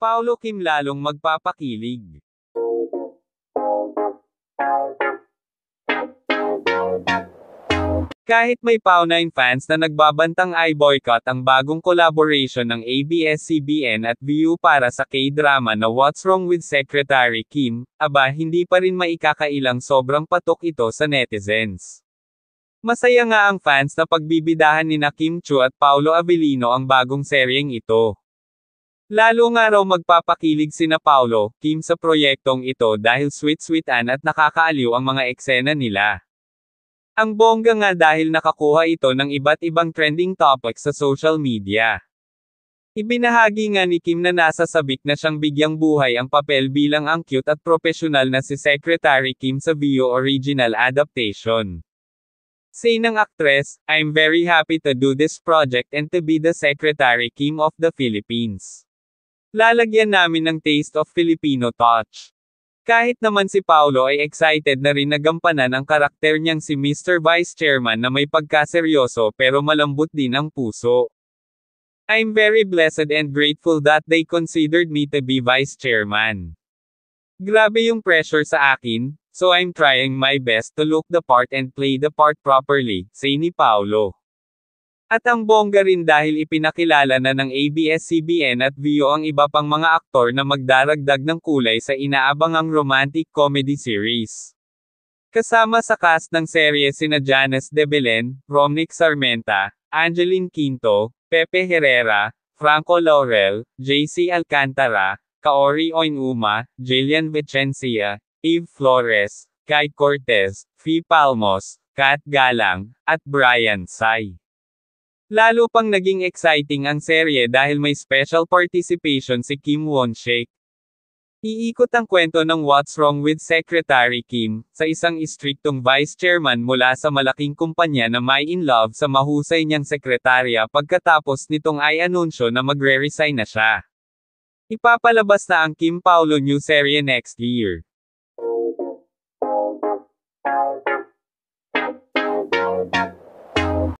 Paolo Kim lalong magpapakilig. Kahit may Pau9 fans na nagbabantang i-boycott ang bagong collaboration ng ABS-CBN at Viu para sa K-drama na What's Wrong with Secretary Kim, aba hindi pa rin maikakailang sobrang patok ito sa netizens. Masaya nga ang fans na pagbibidahan nina Kim Chiu at Paolo Avellino ang bagong seryeng ito. Lalo nga raw magpapakilig sina Paolo, Kim sa proyektong ito dahil sweet-sweetan at nakakaaliw ang mga eksena nila. Ang bongga nga dahil nakakuha ito ng iba't ibang trending topics sa social media. Ibinahagi nga ni Kim na nasa sabik na siyang bigyang buhay ang papel bilang ang cute at profesional na si Secretary Kim sa Viu original adaptation. Say ng aktres, "I'm very happy to do this project and to be the Secretary Kim of the Philippines. Lalagyan namin ng taste of Filipino touch." Kahit naman si Paolo ay excited na rin na gampanan ang karakter niyang si Mr. Vice Chairman na may pagkaseryoso pero malambot din ang puso. "I'm very blessed and grateful that they considered me to be Vice Chairman. Grabe yung pressure sa akin, so I'm trying my best to look the part and play the part properly," say ni Paolo. At ang bongga rin dahil ipinakilala na ng ABS-CBN at Viu ang iba pang mga aktor na magdaragdag ng kulay sa inaabangang romantic comedy series. Kasama sa cast ng serye sina Janice De Belen, Romnick Sarmenta, Angeline Quinto, Pepe Herrera, Franco Laurel, JC Alcantara, Kaori Oinuma, Jillian Vicencia, Eve Flores, Kai Cortez, Fee Palmos, Kat Galang, at Brian Tsai. Lalo pang naging exciting ang serye dahil may special participation si Kim Won-shik. Iikot ang kwento ng What's Wrong with Secretary Kim, sa isang istriktong vice chairman mula sa malaking kumpanya na may in love sa mahusay niyang sekretarya pagkatapos nitong ay anunsyo na magre-resign na siya. Ipapalabas na ang Kim Paolo new serye next year.